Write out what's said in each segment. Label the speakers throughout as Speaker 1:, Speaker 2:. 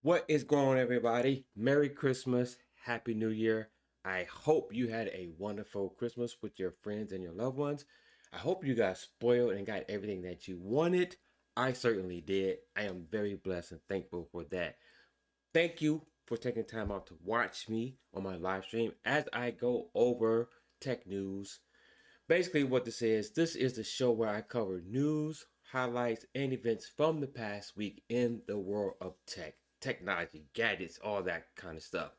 Speaker 1: What is going on, everybody? Merry Christmas, Happy New Year. I hope you had a wonderful Christmas with your friends and your loved ones. I hope you got spoiled and got everything that you wanted. I certainly did. I am very blessed and thankful for that. Thank you for taking time out to watch me on my live stream as I go over tech news. Basically, what this is the show where I cover news, highlights, and events from the past week in the world of technology, gadgets, all that kind of stuff.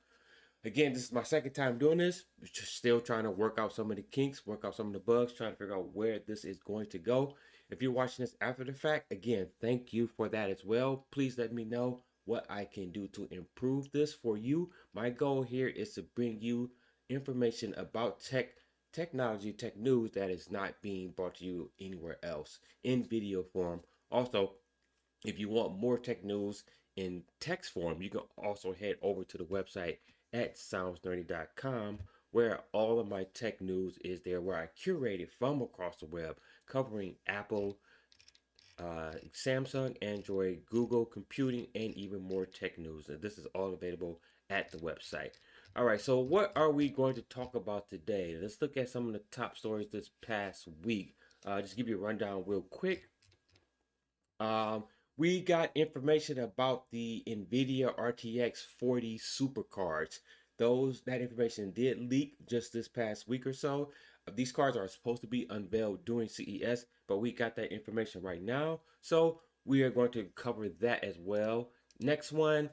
Speaker 1: Again, this is my second time doing this. Just still trying to work out some of the kinks, work out some of the bugs, trying to figure out where this is going to go. If you're watching this after the fact, again, thank you for that as well. Please let me know what I can do to improve this for you. My goal here is to bring you information about technology, tech news that is not being brought to you anywhere else in video form. Also, if you want more tech news in text form, you can also head over to the website at soundsnerdy.com where all of my tech news is there, where I curated from across the web covering Apple, Samsung, Android, Google, computing, and even more tech news. And this is all available at the website. All right, so what are we going to talk about today? Let's look at some of the top stories this past week. Just give you a rundown real quick. We got information about the NVIDIA RTX 40 supercards. That information did leak just this past week or so. These cards are supposed to be unveiled during CES, but we got that information right now. So we are going to cover that as well. Next one,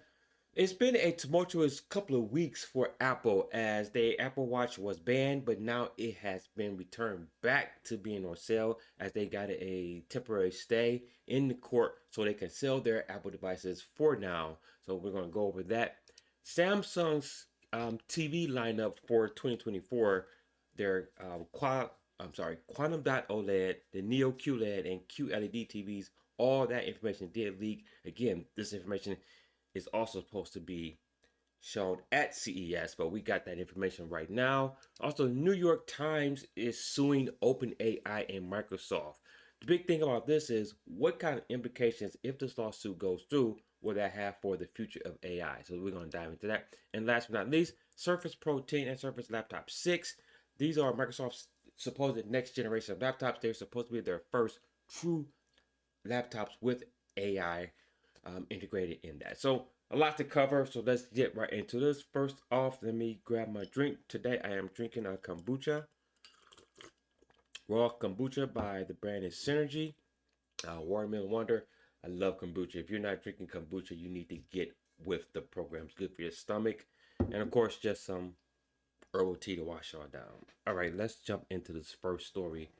Speaker 1: it's been a tumultuous couple of weeks for Apple as the Apple Watch was banned, but now it has been returned back to being on sale as they got a temporary stay in the court so they can sell their Apple devices for now. So we're going to go over that. Samsung's TV lineup for 2024, their Quantum Dot OLED, the Neo QLED, and QLED TVs, all that information did leak. Again, this information is also supposed to be shown at CES, but we got that information right now. Also, New York Times is suing OpenAI and Microsoft. The big thing about this is what kind of implications, if this lawsuit goes through, will that have for the future of AI? So we're going to dive into that. And last but not least, Surface Pro 10 and Surface Laptop 6. These are Microsoft's supposed next generation of laptops. They're supposed to be their first true laptops with AI integrated in that. So a lot to cover, so let's get right into this. First off, let me grab my drink. Today I am drinking a kombucha, raw kombucha by the brand is Synergy, Watermelon Wonder. I love kombucha. If you're not drinking kombucha, you need to get with the program. It's good for your stomach. And of course, just some herbal tea to wash all down. All right, let's jump into this first story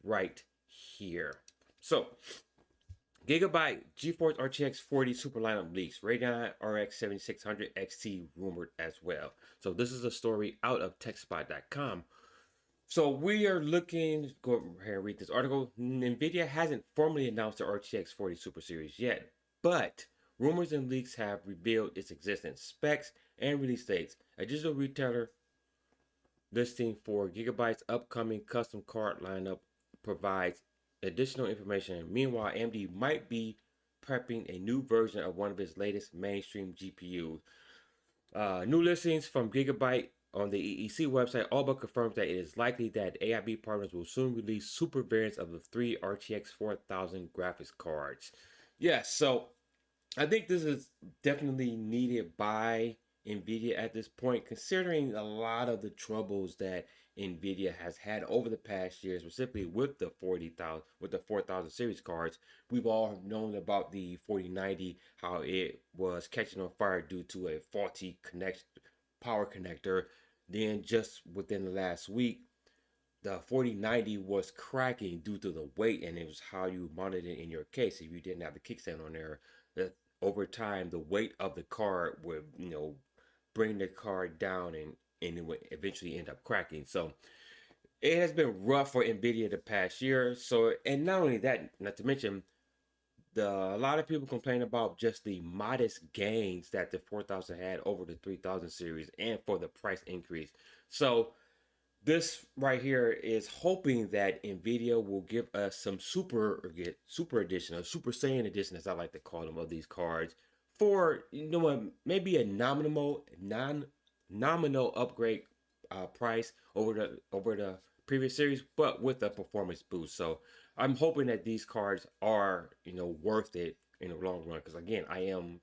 Speaker 1: right here. So, Gigabyte GeForce RTX 40 Super lineup leaks. Radeon RX 7600 XT rumored as well. So this is a story out of TechSpot.com. So we are looking, go here and read this article. NVIDIA hasn't formally announced the RTX 40 Super Series yet, but rumors and leaks have revealed its existence, specs, and release dates. A digital retailer listing for Gigabyte's upcoming custom card lineup provides additional information. Meanwhile, AMD might be prepping a new version of one of its latest mainstream GPUs. New listings from Gigabyte on the EEC website all but confirms that it is likely that AIB partners will soon release super variants of the three RTX 4000 graphics cards. Yes, so I think this is definitely needed by NVIDIA at this point, considering a lot of the troubles that NVIDIA has had over the past years, specifically with the 4000 series cards. We've all known about the 4090, how it was catching on fire due to a faulty power connector. Then just within the last week, the 4090 was cracking due to the weight, and it was how you mounted it in your case. If you didn't have the kickstand on there, that over time the weight of the card would bring the card down, and it would eventually end up cracking. So it has been rough for Nvidia the past year. So, and not only that, not to mention a lot of people complain about just the modest gains that the 4000 had over the 3000 series and for the price increase. So this right here is hoping that Nvidia will give us some super edition, or Super Saiyan edition, as I like to call them, of these cards for maybe a nominal upgrade price over the previous series, but with a performance boost. So I'm hoping that these cards are worth it in the long run, because again, I am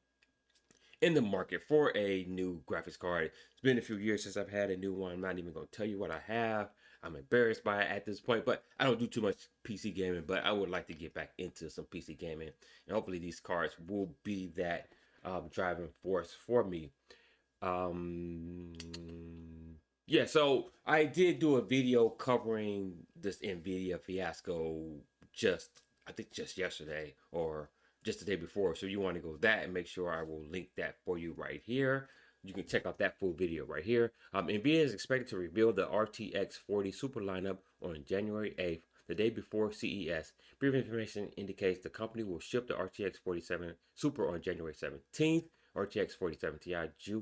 Speaker 1: in the market for a new graphics card. It's been a few years since I've had a new one. I'm not even going to tell you what I have. I'm embarrassed by it at this point, but I don't do too much PC gaming, but I would like to get back into some PC gaming. And hopefully these cards will be that driving force for me. Um, yeah, so I did do a video covering this NVIDIA fiasco I think just yesterday or just the day before. So you want to go that and make sure I will link that for you right here. You can check out that full video right here. NVIDIA is expected to reveal the RTX 40 Super lineup on January 8th, the day before CES. Brief information indicates the company will ship the RTX 47 Super on January 17th, RTX 47 Ti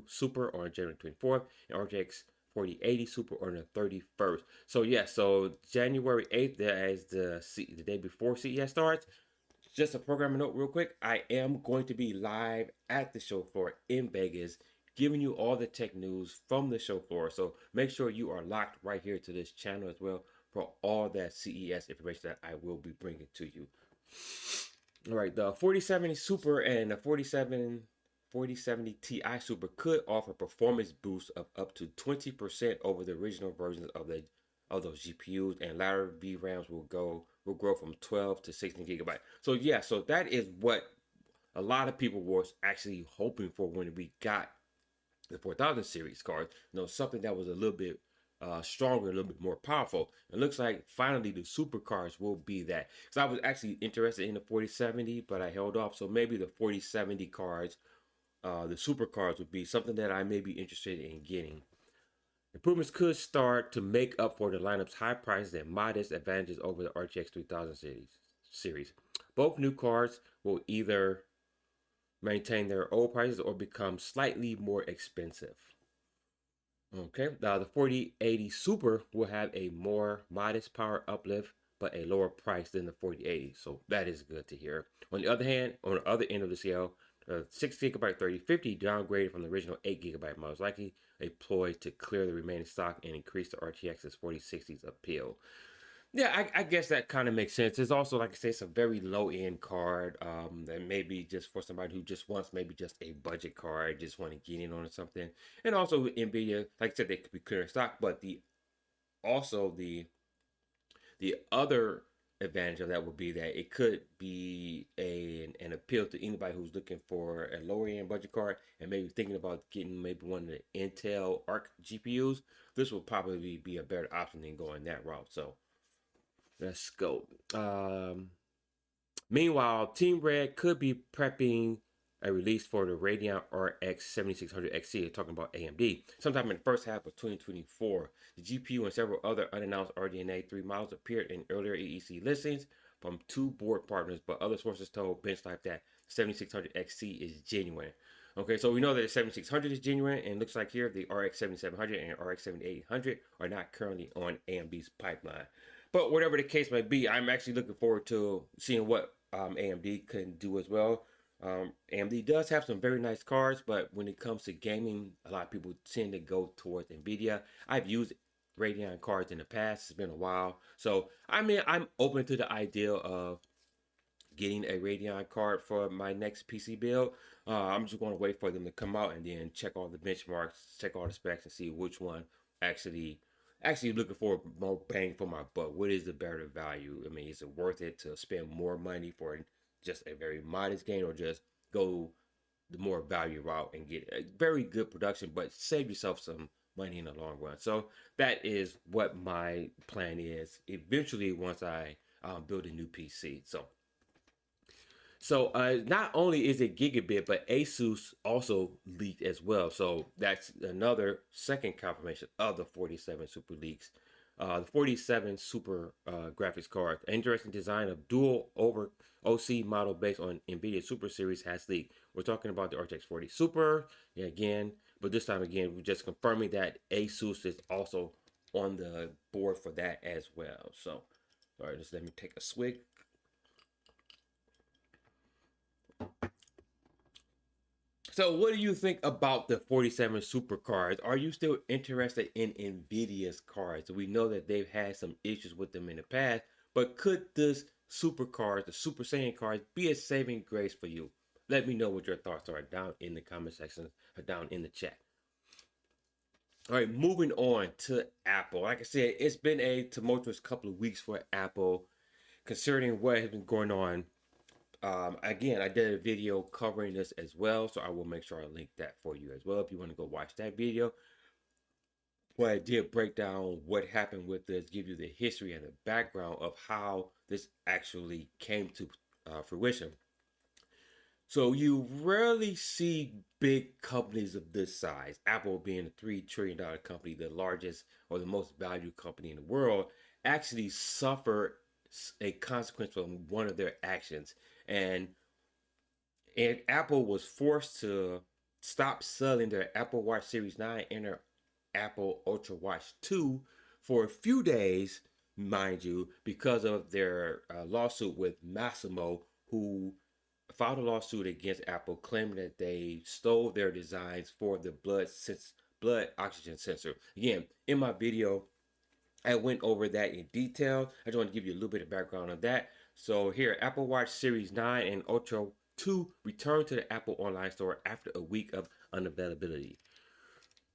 Speaker 1: Super on January 24th, and RTX 4080 Super on the 31st. So yeah, so January 8th, as the day before CES starts. Just a programming note real quick. I am going to be live at the show floor in Vegas, giving you all the tech news from the show floor. So make sure you are locked right here to this channel as well for all that CES information that I will be bringing to you. All right, the 4070 Super and the 4070 Ti Super could offer performance boost of up to 20% over the original versions of those GPUs, and latter VRAMs will grow from 12 to 16 gigabyte. So yeah, so that is what a lot of people was actually hoping for when we got the 4000 series cards. Something that was a little bit stronger, a little bit more powerful. It looks like finally the super cards will be that. Because I was actually interested in the 4070, but I held off. So maybe the 4070 cards, the super cards, would be something that I may be interested in getting. Improvements could start to make up for the lineup's high prices and modest advantages over the RTX 3000 series. Both new cards will either maintain their old prices or become slightly more expensive. Okay, now the 4080 Super will have a more modest power uplift, but a lower price than the 4080. So that is good to hear. On the other hand, on the other end of the scale, the 6GB 3050 downgraded from the original 8GB models, likely a ploy to clear the remaining stock and increase the RTX's 4060's appeal. Yeah, I guess that kind of makes sense. It's also, like I say, it's a very low end card. That maybe just for somebody who just wants maybe just a budget card, just want to get in on something. And also with Nvidia, like I said, they could be clearing stock, but the other advantage of that would be that it could be an appeal to anybody who's looking for a lower end budget card and maybe thinking about getting maybe one of the Intel Arc GPUs. This will probably be a better option than going that route. So let's go. Meanwhile, Team Red could be prepping a release for the Radeon RX 7600 XT, talking about AMD, sometime in the first half of 2024. The GPU and several other unannounced RDNA 3 models appeared in earlier AEC listings from two board partners, but other sources told BenchLife that 7600 XT is genuine. Okay, so we know that the 7600 is genuine, and it looks like here the RX 7700 and RX 7800 are not currently on AMD's pipeline. But whatever the case may be, I'm actually looking forward to seeing what AMD can do as well. AMD does have some very nice cards, but when it comes to gaming, a lot of people tend to go towards NVIDIA. I've used Radeon cards in the past. It's been a while. So, I mean, I'm open to the idea of getting a Radeon card for my next PC build. I'm just going to wait for them to come out and then check all the benchmarks, check all the specs, and see which one actually looking for more bang for my buck. What is the better value? I mean, is it worth it to spend more money for just a very modest game, or just go the more value route and get a very good production, but save yourself some money in the long run? So that is what my plan is eventually once I build a new PC. So not only is it gigabit, but Asus also leaked as well. So that's another second confirmation of the 47 Super leaks. The 47 Super graphics card, interesting design of dual over OC model based on NVIDIA Super Series has leaked. We're talking about the RTX 40 Super again, but this time again, we're just confirming that Asus is also on the board for that as well. So, all right, just let me take a swig. So, what do you think about the 47 supercars? Are you still interested in Nvidia's cards? We know that they've had some issues with them in the past, but could this supercars, the Super Saiyan cards, be a saving grace for you? Let me know what your thoughts are down in the comment section or down in the chat. All right, moving on to Apple. Like I said, it's been a tumultuous couple of weeks for Apple, considering what has been going on. Again, I did a video covering this as well, so I will make sure I link that for you as well if you want to go watch that video. Where I did break down what happened with this, give you the history and the background of how this actually came to fruition. So you rarely see big companies of this size, Apple being a $3 trillion company, the largest or the most valued company in the world, actually suffer a consequence from one of their actions. And Apple was forced to stop selling their Apple Watch Series 9 and their Apple Ultra Watch 2 for a few days, mind you, because of their lawsuit with Massimo, who filed a lawsuit against Apple claiming that they stole their designs for the blood oxygen sensor. Again, in my video, I went over that in detail. I just want to give you a little bit of background on that. So here, Apple Watch Series 9 and Ultra 2 returned to the Apple online store after a week of unavailability.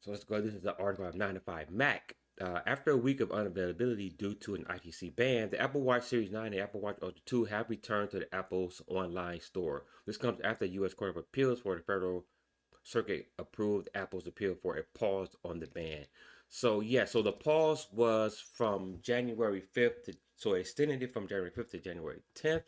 Speaker 1: So let's go. This is the article of 9 to 5 Mac. After a week of unavailability due to an ITC ban, the Apple Watch Series 9 and Apple Watch Ultra 2 have returned to the Apple's online store. This comes after the U.S. Court of Appeals for the Federal Circuit approved Apple's appeal for a pause on the ban. So yeah, so the pause was from January 5th to, so it extended it from January 5th to January 10th.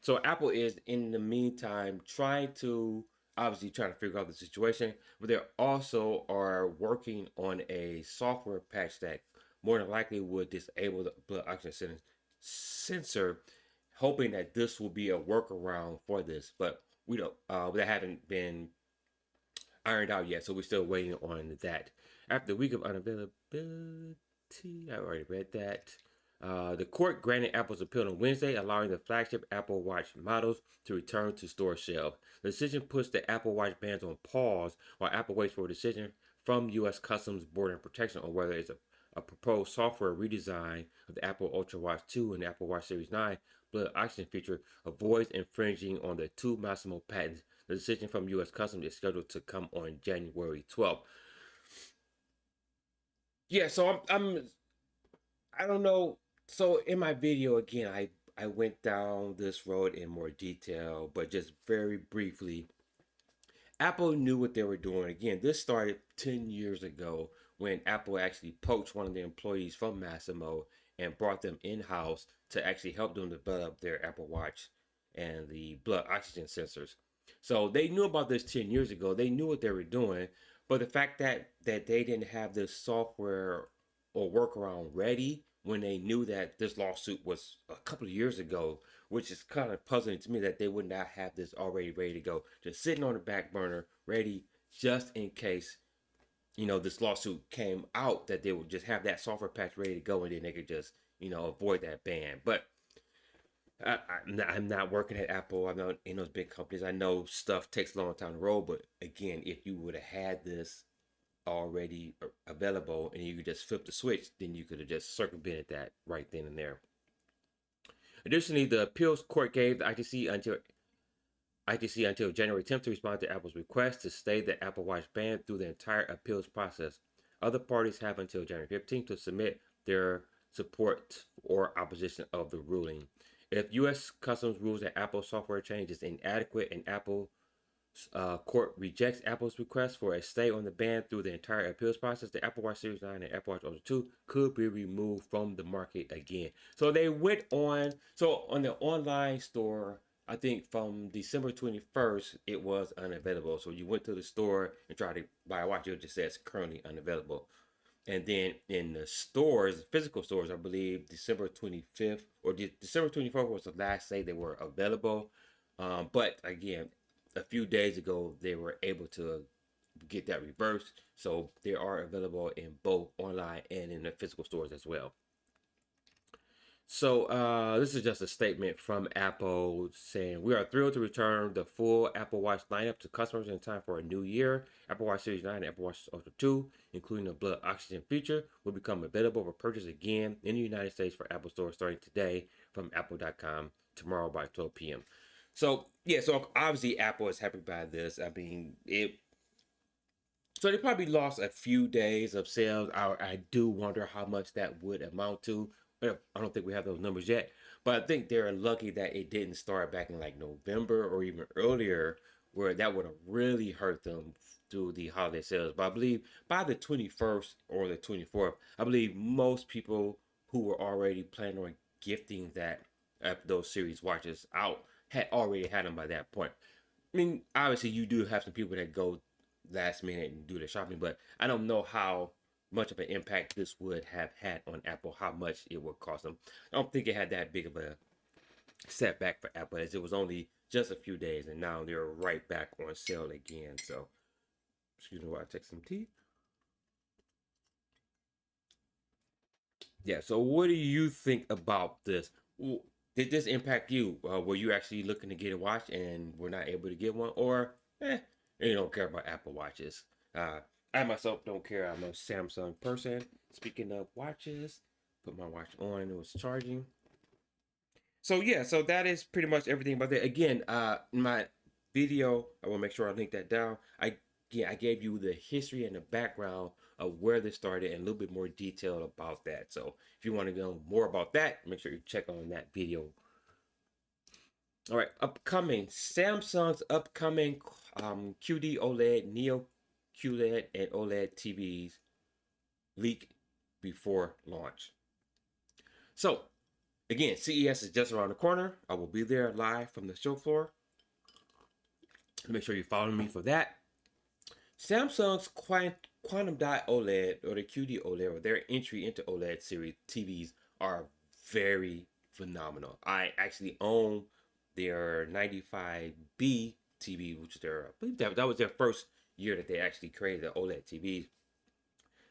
Speaker 1: So Apple is in the meantime trying to obviously trying to figure out the situation, but they also are working on a software patch that more than likely would disable the blood oxygen sensor, hoping that this will be a workaround for this. But we don't that haven't been ironed out yet, so we're still waiting on that. After a week of unavailability, I already read that. The court granted Apple's appeal on Wednesday, allowing the flagship Apple Watch models to return to store shelves. The decision puts the Apple Watch bans on pause while Apple waits for a decision from U.S. Customs Border and Protection on whether it's a proposed software redesign of the Apple Ultra Watch 2 and the Apple Watch Series 9 blood oxygen feature avoids infringing on the two Massimo patents. The decision from U.S. Customs is scheduled to come on January 12th. Yeah, so I don't know. So in my video again, I went down this road in more detail, but just very briefly, Apple knew what they were doing. Again, this started 10 years ago when Apple actually poached one of the employees from Massimo and brought them in-house to actually help them develop their Apple Watch and the blood oxygen sensors. So they knew about this 10 years ago. They knew what they were doing, but the fact that they didn't have this software or workaround ready when they knew that this lawsuit was a couple of years ago, which is kind of puzzling to me that they would not have this already ready to go, just sitting on the back burner, ready just in case, this lawsuit came out, that they would just have that software patch ready to go and then they could just, avoid that ban. But I'm not working at Apple. I'm not in those big companies. I know stuff takes a long time to roll, but again, if you would have had this already available and you could just flip the switch, then you could have just circumvented that right then and there. Additionally, the appeals court gave the ITC until January 10th to respond to Apple's request to stay the Apple Watch ban through the entire appeals process. Other parties have until January 15th to submit their support or opposition of the ruling. If U.S. Customs rules that Apple software change is inadequate and Apple court rejects Apple's request for a stay on the ban through the entire appeals process, the Apple Watch Series 9 and Apple Watch Ultra 2 could be removed from the market again. So they went on, so on the online store, I think from December 21st, it was unavailable. So you went to the store and tried to buy a watch, it just says currently unavailable. And then in the stores, physical stores, I believe December 25th or December 24th was the last day they were available. But again, a few days ago, they were able to get that reversed. So they are available in both online and in the physical stores as well. So this is just a statement from Apple saying we are thrilled to return the full Apple Watch lineup to customers in time for a new year. Apple Watch Series 9 and Apple Watch Ultra 2, including the blood oxygen feature, will become available for purchase again in the United States for Apple Store starting today from apple.com tomorrow by 12 p.m. So yeah, so obviously Apple is happy by this. I mean, so they probably lost a few days of sales. I do wonder how much that would amount to. I don't think we have those numbers yet, but I think they're lucky that it didn't start back in like November or even earlier, where that would have really hurt them through the holiday sales. But I believe by the 21st or the 24th, I believe most people who were already planning on gifting that those series watches out had already had them by that point. I mean, obviously, you do have some people that go last minute and do the shopping, but I don't know how much of an impact this would have had on Apple, how much it would cost them. I don't think it had that big of a setback for Apple, as it was only just a few days, and now they're right back on sale again. So, excuse me while I take some tea. Yeah, so what do you think about this? Did this impact you? Were you actually looking to get a watch and were not able to get one? Or, you don't care about Apple Watches? Uh, I myself don't care. I'm a Samsung person. Speaking of watches, put my watch on, it was charging. So yeah, so that is pretty much everything about that. Again, in my video, I will make sure I link that down. I gave you the history and the background of where this started and a little bit more detail about that. So if you want to know more about that, make sure you check on that video. All right, upcoming Samsung's upcoming QD OLED, Neo QLED, and OLED TVs leak before launch. So again, CES is just around the corner. I will be there live from the show floor. Make sure you follow me for that. Samsung's Quantum Dot OLED or the QD OLED or their entry into OLED series TVs are very phenomenal. I actually own their 95B TV, which is I believe that was their first year that they actually created the OLED TVs,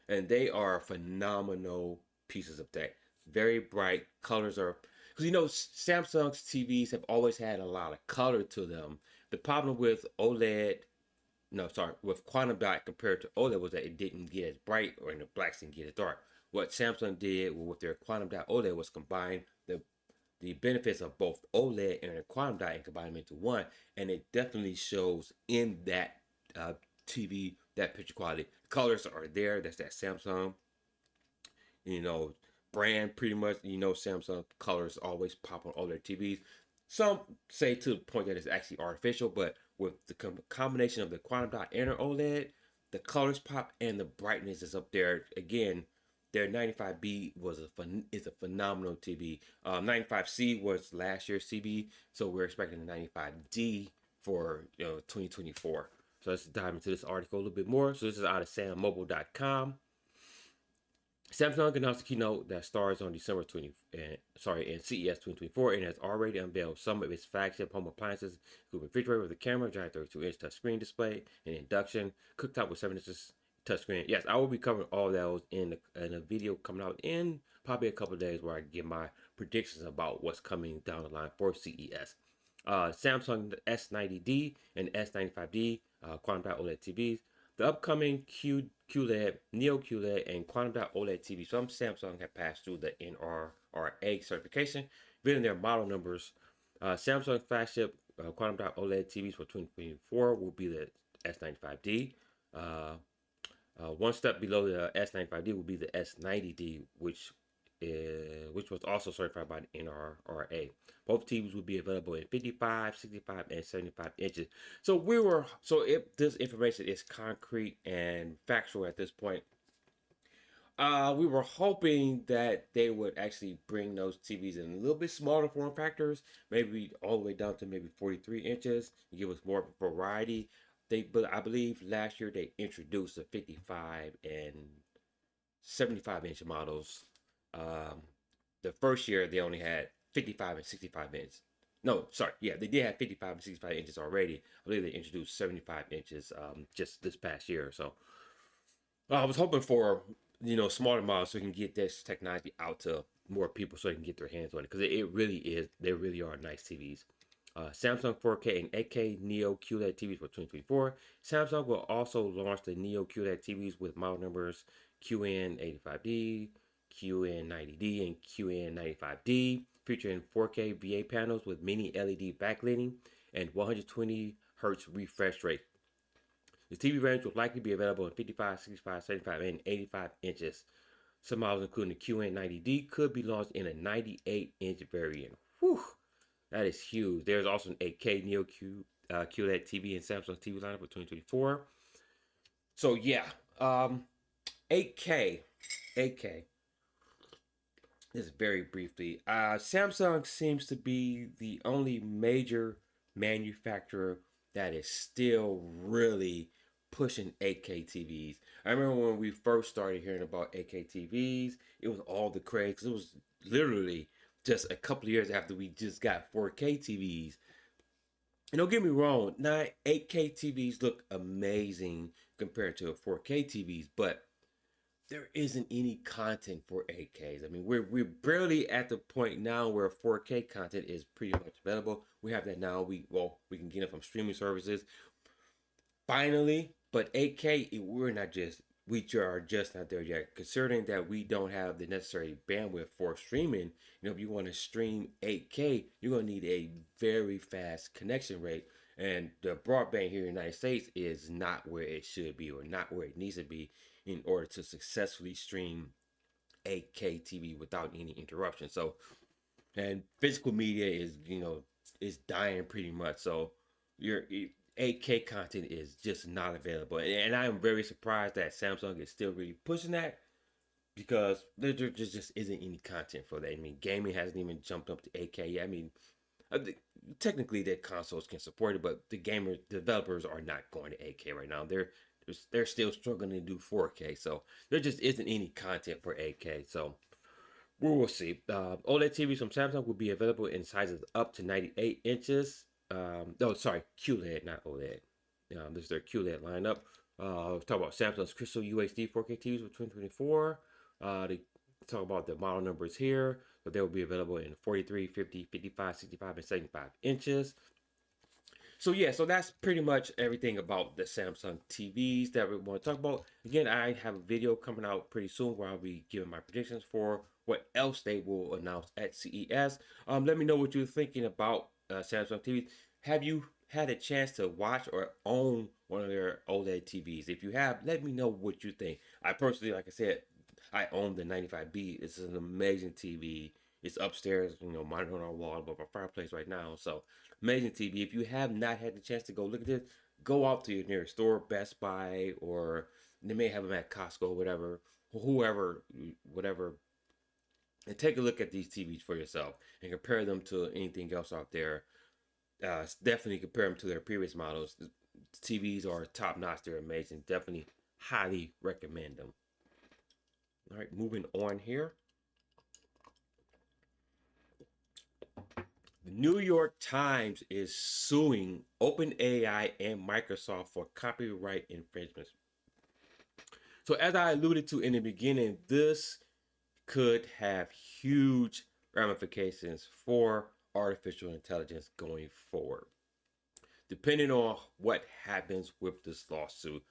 Speaker 1: and they are phenomenal pieces of tech. Very bright colors are because Samsung's TVs have always had a lot of color to them. The problem with OLED, no, sorry, with Quantum Dot compared to OLED was that it didn't get as bright or in the blacks didn't get as dark. What Samsung did with their Quantum Dot OLED was combine the benefits of both OLED and the Quantum Dot and combine them into one, and it definitely shows in that TV, that picture quality. Colors are there. That's that Samsung, you know, brand pretty much. Samsung colors always pop on all their TVs. Some say to the point that it's actually artificial, but with the combination of the Quantum Dot and OLED, the colors pop and the brightness is up there. Again, their 95B is a phenomenal TV. 95C was last year's CB, so we're expecting the 95D for 2024. So let's dive into this article a little bit more. So this is out of sammobile.com. Samsung announced a keynote that starts on December 20, in CES 2024, and has already unveiled some of its flagship home appliances, including refrigerator with a camera, giant 32-inch touchscreen display, and induction cooktop with 7 inches touchscreen. Yes, I will be covering all those in a video coming out in probably a couple of days where I give my predictions about what's coming down the line for CES. Samsung S90D and S95D Quantum Dot OLED TVs. The upcoming QLED, Neo QLED, and Quantum Dot OLED TV from Samsung have passed through the NRRA certification, revealing their model numbers. Samsung flagship Quantum Dot OLED TVs for 2024 will be the S95D. One step below the S95D will be the S90D, which was also certified by the NRRA. Both TVs will be available in 55, 65, and 75 inches. So if this information is concrete and factual at this point, we were hoping that they would actually bring those TVs in a little bit smaller form factors, maybe all the way down to maybe 43 inches, and give us more variety. But I believe last year they introduced the 55 and 75-inch models. The first year they only had 55 and 65 inches. No, sorry, yeah, they did have 55 and 65 inches already. I believe they introduced 75 inches just this past year. So I was hoping for smaller models so we can get this technology out to more people so they can get their hands on it, because it really is. They really are nice TVs. Samsung 4K and 8K Neo QLED TVs for 2024. Samsung will also launch the Neo QLED TVs with model numbers QN85D, QN90D, and QN95D, featuring 4K VA panels with mini LED backlighting and 120 Hz refresh rate. The TV range will likely be available in 55, 65, 75, and 85 inches. Some models, including the QN90D, could be launched in a 98-inch variant. Whew, that is huge. There's also an 8K Neo QLED TV and Samsung TV lineup for 2024. So yeah, 8K, 8K. Just very briefly, Samsung seems to be the only major manufacturer that is still really pushing 8K TVs. I remember when we first started hearing about 8K TVs, it was all the craze. It was literally just a couple of years after we just got 4K TVs. And don't get me wrong, now 8K TVs look amazing compared to 4K TVs, but there isn't any content for 8Ks. I mean, we're barely at the point now where 4K content is pretty much available. We have that now. We can get it from streaming services finally, but 8K we are just not there yet. Considering that we don't have the necessary bandwidth for streaming, if you want to stream 8K, you're gonna need a very fast connection rate. And the broadband here in the United States is not where it should be or not where it needs to be in order to successfully stream 8K TV without any interruption. So, and physical media is dying pretty much. So, your 8K content is just not available, and I am very surprised that Samsung is still really pushing that, because there just isn't any content for that. I mean, gaming hasn't even jumped up to 8K yet. I mean, technically their consoles can support it, but the gamer developers are not going to 8K right now. They're still struggling to do 4K, so there just isn't any content for 8K. So we will see. OLED TVs from Samsung will be available in sizes up to 98 inches. Sorry, QLED, not OLED. This is their QLED lineup. Talk about Samsung's Crystal UHD 4K TVs for 2024. They talk about the model numbers here. So they will be available in 43, 50, 55, 65, and 75 inches. So yeah, so that's pretty much everything about the Samsung TVs that we want to talk about. Again, I have a video coming out pretty soon where I'll be giving my predictions for what else they will announce at CES. Let me know what you're thinking about Samsung TVs. Have you had a chance to watch or own one of their OLED TVs? If you have, let me know what you think. I personally, like I said, I own the 95B. It's an amazing TV. It's upstairs, monitored on our wall above our fireplace right now. So amazing TV. If you have not had the chance to go look at this, go out to your nearest store, Best Buy, or they may have them at Costco, whatever, whatever, and take a look at these TVs for yourself and compare them to anything else out there. Definitely compare them to their previous models. The TVs are top notch. They're amazing. Definitely highly recommend them. All right, moving on here. The New York Times is suing OpenAI and Microsoft for copyright infringements. So, as I alluded to in the beginning, this could have huge ramifications for artificial intelligence going forward, depending on what happens with this lawsuit.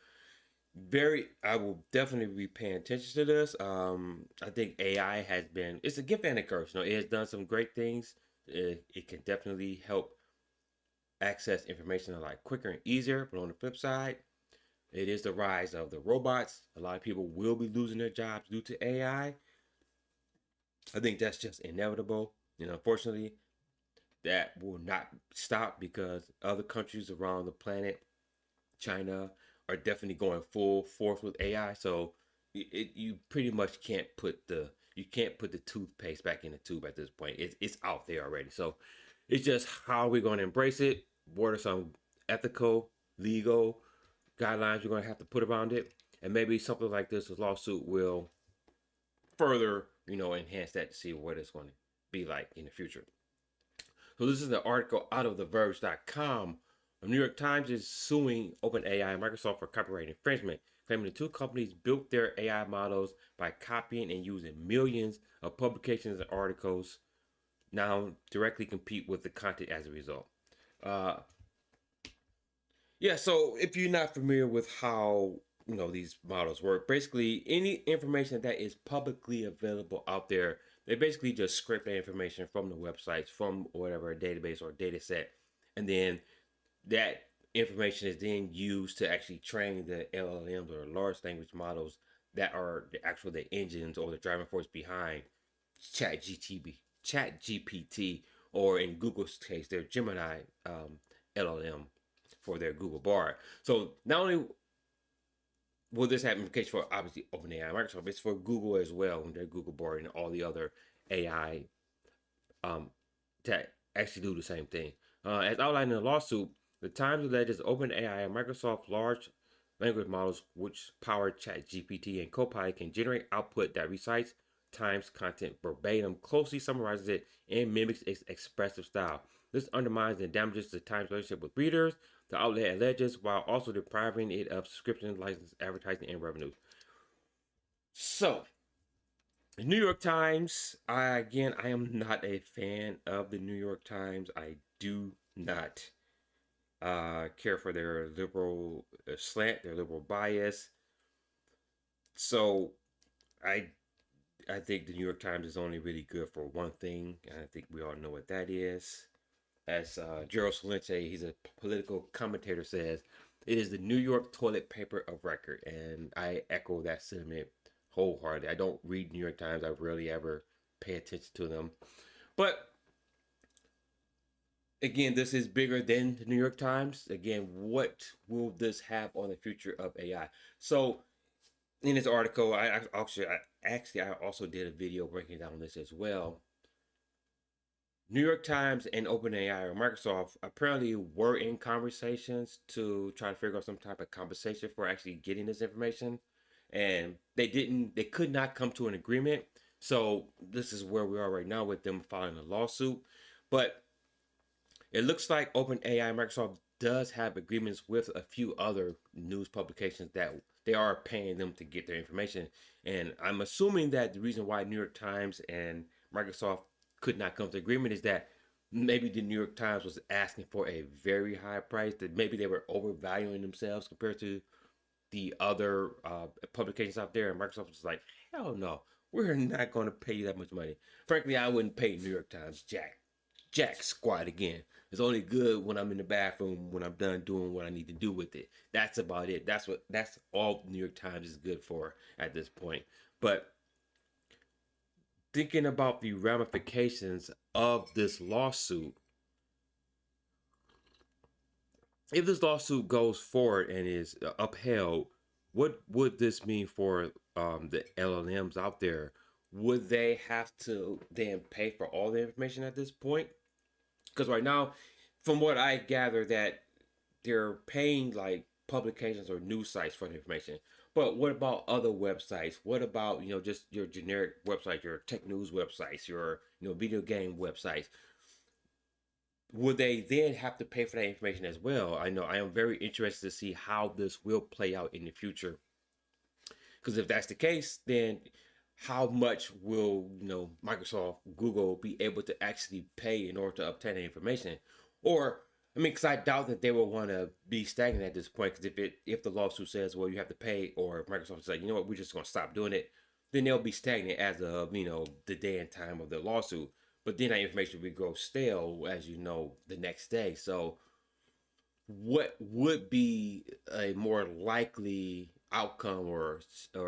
Speaker 1: I will definitely be paying attention to this. I think AI it's a gift and a curse. It has done some great things. It can definitely help access information a lot quicker and easier. But on the flip side, it is the rise of the robots. A lot of people will be losing their jobs due to AI. I think that's just inevitable. Unfortunately, that will not stop because other countries around the planet, China, are definitely going full force with AI. So you pretty much can't put the toothpaste back in the tube at this point. It's out there already. So it's just how we're going to embrace it. What are some ethical, legal guidelines we're going to have to put around it? And maybe something like this lawsuit will further, enhance that to see what it's going to be like in the future. So this is an article out of TheVerge.com The New York Times is suing OpenAI and Microsoft for copyright infringement, claiming the two companies built their AI models by copying and using millions of publications and articles, now directly compete with the content as a result. Uh, yeah, so if you're not familiar with how these models work, basically any information that is publicly available out there, they basically just scrape that information from the websites, from whatever database or data set, and then that information is then used to actually train the LLMs or large language models that are the engines or the driving force behind Chat GPT, or in Google's case, their Gemini LLM for their Google Bar. So not only will this have implications for obviously OpenAI and Microsoft, it's for Google as well, and their Google Bar and all the other AI that actually do the same thing. As outlined in the lawsuit, the Times alleges OpenAI and Microsoft large language models, which power ChatGPT and Copilot, can generate output that recites Times content verbatim, closely summarizes it, and mimics its expressive style. This undermines and damages the Times' relationship with readers, the outlet alleges, while also depriving it of subscription, license, advertising, and revenue. So, the New York Times, I am not a fan of the New York Times. I do not care for their liberal slant, their liberal bias. So I think the New York Times is only really good for one thing, and I think we all know what that is. As Gerald Celente, he's a political commentator, says, it is the New York toilet paper of record, and I echo that sentiment wholeheartedly. I don't read New York Times. I rarely ever pay attention to them. But again, this is bigger than the New York Times. Again, what will this have on the future of AI? So in this article, I also did a video breaking down this as well. New York Times and OpenAI or Microsoft apparently were in conversations to try to figure out some type of compensation for actually getting this information, and they could not come to an agreement. So this is where we are right now with them filing a lawsuit. But it looks like OpenAI and Microsoft does have agreements with a few other news publications that they are paying them to get their information. And I'm assuming that the reason why New York Times and Microsoft could not come to agreement is that maybe the New York Times was asking for a very high price, that maybe they were overvaluing themselves compared to the other publications out there. And Microsoft was like, hell no, we're not going to pay you that much money. Frankly, I wouldn't pay New York Times jack squat again. It's only good when I'm in the bathroom, when I'm done doing what I need to do with it. That's about it. That's all New York Times is good for at this point. But thinking about the ramifications of this lawsuit, if this lawsuit goes forward and is upheld, what would this mean for the LLMs out there? Would they have to then pay for all the information at this point? Because right now, from what I gather, that they're paying like publications or news sites for the information. But what about other websites? What about just your generic website, your tech news websites, your video game websites? Would they then have to pay for that information as well? I know I am very interested to see how this will play out in the future. Because if that's the case, then how much will Microsoft, Google be able to actually pay in order to obtain the information? Or I mean, because I doubt that they will want to be stagnant at this point. Because if the lawsuit says, well, you have to pay, or Microsoft says, you know what, we're just going to stop doing it, then they'll be stagnant as of the day and time of the lawsuit. But then that information will go stale, as the next day. So what would be a more likely outcome or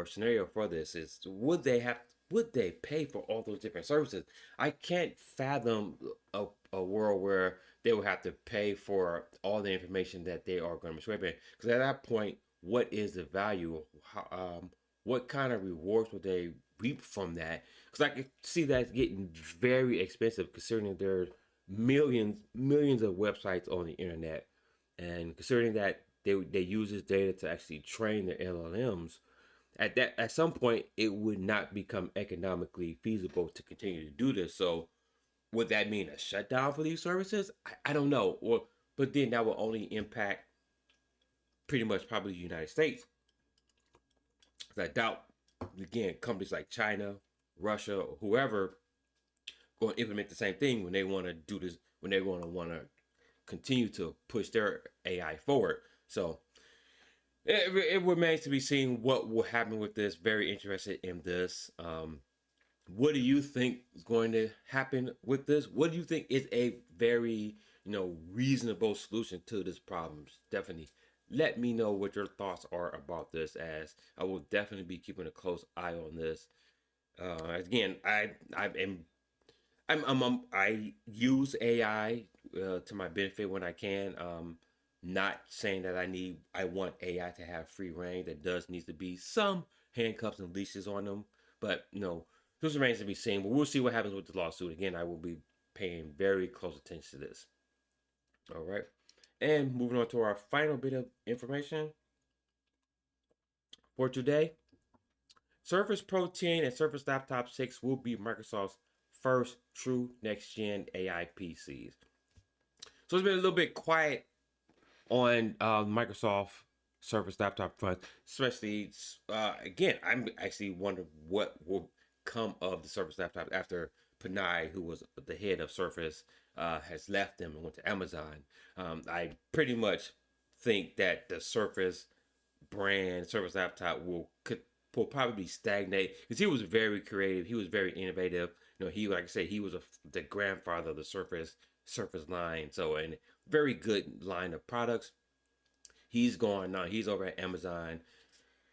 Speaker 1: scenario for this is, would they pay for all those different services? I can't fathom a world where they will have to pay for all the information that they are going to be scraping, because at that point, what is the value? What kind of rewards would they reap from that? Because I can see that getting very expensive, considering there are millions of websites on the internet, and considering that they use this data to actually train their LLMs. At some point, it would not become economically feasible to continue to do this. So would that mean a shutdown for these services? I don't know. Or but then that will only impact pretty much probably the United States. I doubt, again, companies like China, Russia, or whoever going to implement the same thing when they want to do this, when they're going to want to continue to push their AI forward. So it remains to be seen what will happen with this. Very interested in this. What do you think is going to happen with this? What do you think is a very reasonable solution to this problem? Definitely let me know what your thoughts are about this, as I will definitely be keeping a close eye on this. Again, I use AI to my benefit when I can. Not saying that I want AI to have free reign. There does needs to be some handcuffs and leashes on them, but this remains to be seen. But we'll see what happens with the lawsuit. Again, I will be paying very close attention to this. All right, and moving on to our final bit of information for today. Surface Pro 10 and Surface Laptop 6 will be Microsoft's first true next-gen AI PCs. So it's been a little bit quiet on Microsoft Surface Laptop front, especially again, I'm actually wondering what will come of the Surface Laptop after Panay, who was the head of Surface, has left them and went to Amazon. I pretty much think that the Surface brand, Surface Laptop, will probably stagnate because he was very creative. He was very innovative. He, like I said, he was the grandfather of the Surface line. So, and very good line of products. He's gone now. He's over at Amazon.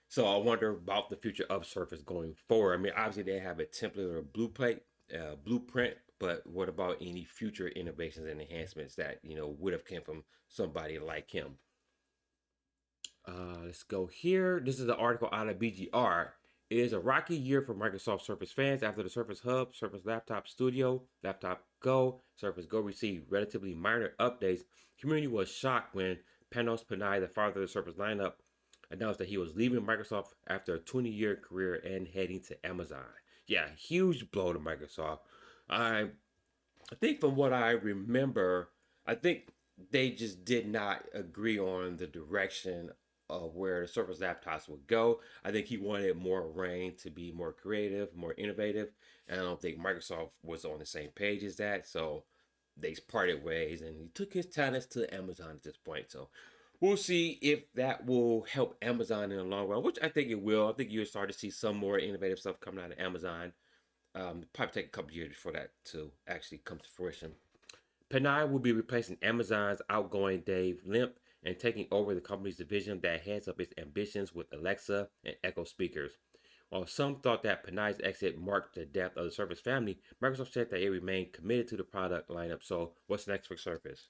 Speaker 1: So I wonder about the future of Surface going forward. I mean, obviously they have a template or a blueprint, but what about any future innovations and enhancements that would have come from somebody like him? Let's go here. This is an article out of BGR. It is a rocky year for Microsoft Surface fans after the Surface Hub, Surface Laptop Studio, Laptop Go, Surface Go received relatively minor updates. The community was shocked when Panos Panay, the father of the Surface lineup, announced that he was leaving Microsoft after a 20-year career and heading to Amazon. Yeah, huge blow to Microsoft. I think from what I remember, I think they just did not agree on the direction of where the Surface laptops would go. I think he wanted more reign to be more creative, more innovative, and I don't think Microsoft was on the same page as that. So they parted ways, and he took his talents to Amazon at this point. So we'll see if that will help Amazon in the long run, which I think it will. I think you'll start to see some more innovative stuff coming out of Amazon. Probably take a couple years for that to actually come to fruition. Panay will be replacing Amazon's outgoing Dave Limp and taking over the company's division that heads up its ambitions with Alexa and Echo speakers. While some thought that Panay's exit marked the death of the Surface family, Microsoft said that it remained committed to the product lineup. So, what's next for Surface?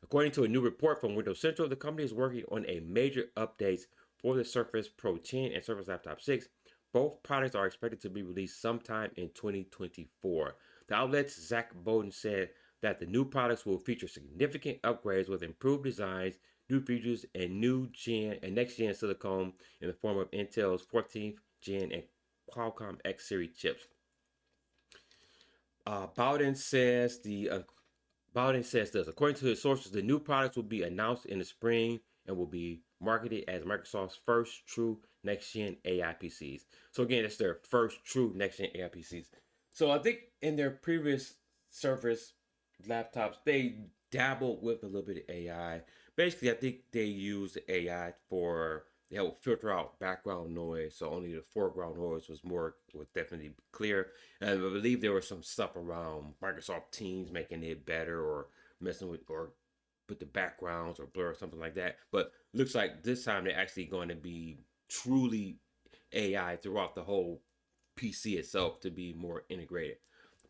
Speaker 1: According to a new report from Windows Central, the company is working on a major updates for the Surface Pro 10 and Surface Laptop 6. Both products are expected to be released sometime in 2024. The outlet's Zach Bowden said that the new products will feature significant upgrades with improved designs, new features, and next gen silicon in the form of Intel's 14th gen and Qualcomm X series chips. Bowden says this. According to his sources, the new products will be announced in the spring and will be marketed as Microsoft's first true next-gen AI PCs. So again, it's their first true next-gen AI PCs. So I think in their previous Surface laptops, they dabbled with a little bit of AI. Basically, I think they used AI for they help filter out background noise, so only the foreground noise was definitely clear. And I believe there was some stuff around Microsoft Teams making it better, or messing with or put the backgrounds or blur or something like that. But looks like this time they're actually going to be truly AI throughout the whole PC itself to be more integrated.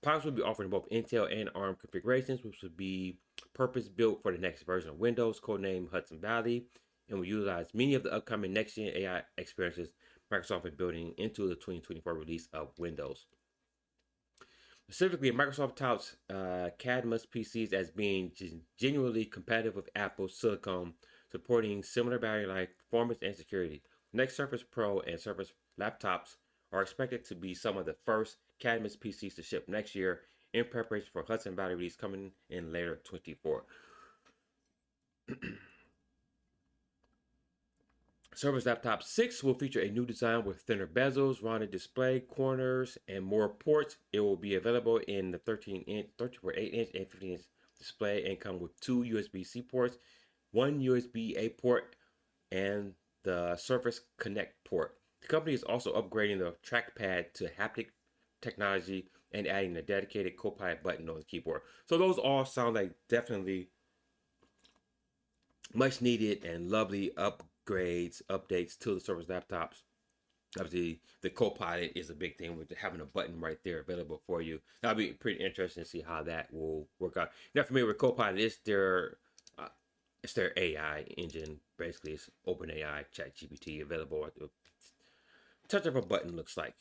Speaker 1: Products will be offered in both Intel and ARM configurations, which will be purpose built for the next version of Windows, codenamed Hudson Valley, and will utilize many of the upcoming next-gen AI experiences Microsoft is building into the 2024 release of Windows. Specifically, Microsoft touts Cadmus PCs as being genuinely compatible with Apple's silicon, supporting similar battery life, performance, and security. Next Surface Pro and Surface laptops are expected to be some of the first Cadmus PCs to ship next year in preparation for Hudson Valley release coming in later 2024. Surface Laptop 6 will feature a new design with thinner bezels, rounded display corners, and more ports. It will be available in the 13-inch, 13.8-inch, and 15-inch display and come with two USB-C ports, one USB-A port, and the Surface Connect port. The company is also upgrading the trackpad to haptic technology and adding a dedicated Copilot button on the keyboard. So those all sound like definitely much needed and lovely upgrades, updates to the Surface laptops. Obviously, the Copilot is a big thing with having a button right there available for you. That'll be pretty interesting to see how that will work out. If you're not familiar with Copilot, it's their AI engine. Basically, it's OpenAI, ChatGPT, available at the touch of a button. Looks like.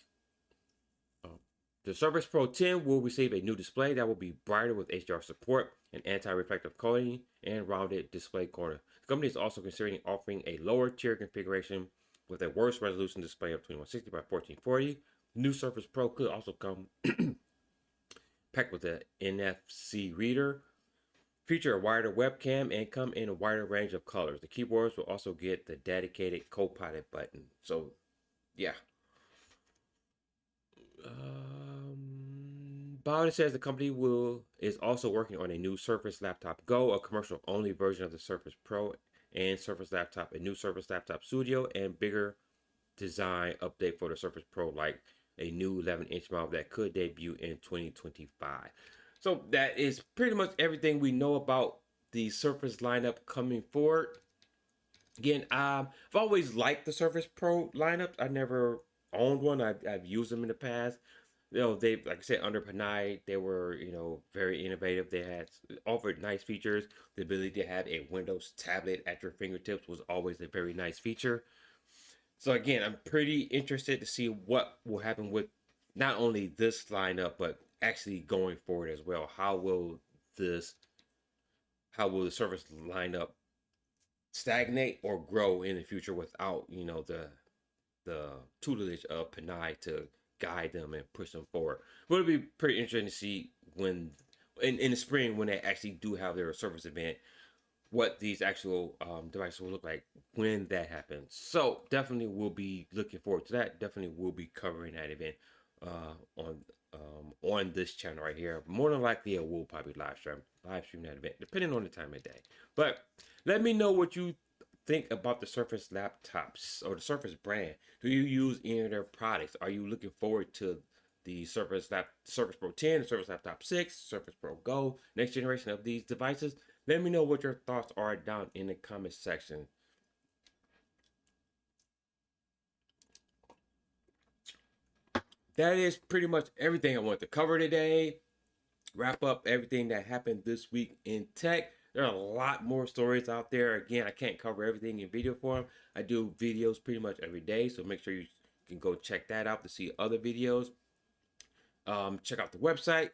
Speaker 1: The Surface Pro 10 will receive a new display that will be brighter with HDR support and anti-reflective coating and rounded display corner. The company is also considering offering a lower tier configuration with a worse resolution display of 2160 by 1440. The new Surface Pro could also come packed with an NFC reader, feature a wider webcam, and come in a wider range of colors. The keyboards will also get the dedicated Copilot button. So, yeah. Biden says the company is also working on a new Surface Laptop Go, a commercial-only version of the Surface Pro and Surface Laptop, a new Surface Laptop Studio, and bigger design update for the Surface Pro, like a new 11-inch model that could debut in 2025. So that is pretty much everything we know about the Surface lineup coming forward. Again, I've always liked the Surface Pro lineups. I never owned one. I've used them in the past. They, like I said, under Panay, they were, very innovative. They had offered nice features. The ability to have a Windows tablet at your fingertips was always a very nice feature. So again, I'm pretty interested to see what will happen with not only this lineup, but actually going forward as well. How will the Surface lineup stagnate or grow in the future without, the tutelage of Panay to guide them and push them forward? But it'll be pretty interesting to see when in the spring, when they actually do have their Surface event, what these actual devices will look like when that happens. So definitely we'll be looking forward to that. Definitely we'll be covering that event on this channel right here. More than likely, it will probably live stream that event, depending on the time of day. But let me know what you think about the Surface laptops or the Surface brand. Do you use any of their products? Are you looking forward to the Surface Pro 10, the Surface Laptop 6, Surface Pro Go, next generation of these devices? Let me know what your thoughts are down in the comment section. That is pretty much everything I want to cover today. Wrap up everything that happened this week in tech. There are a lot more stories out there. Again, I can't cover everything in video form. I do videos pretty much every day, so make sure you can go check that out to see other videos. Check out the website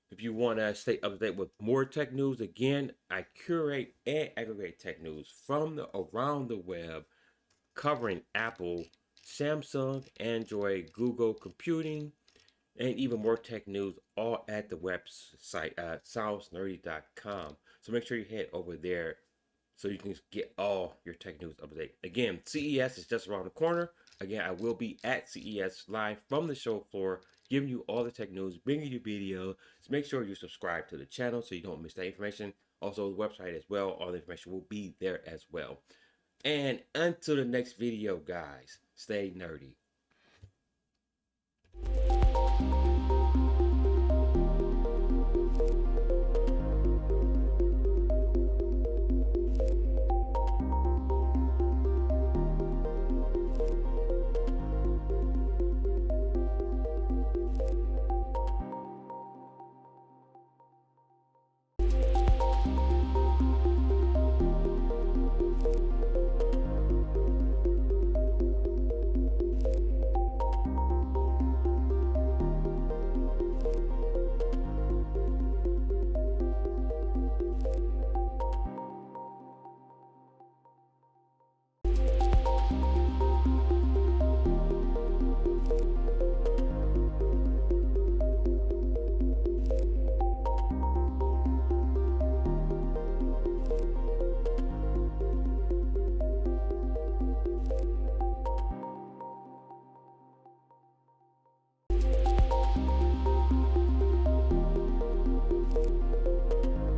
Speaker 1: if you want to stay up to date with more tech news. Again, I curate and aggregate tech news from around the web, covering Apple, Samsung, Android, Google computing, and even more tech news, all at the website at soundsnerdy.com. So make sure you head over there so you can get all your tech news up to date. Again, CES is just around the corner. Again, I will be at CES live from the show floor, giving you all the tech news, bringing you video. So make sure you subscribe to the channel so you don't miss that information. Also, the website as well. All the information will be there as well. And until the next video, guys, stay nerdy.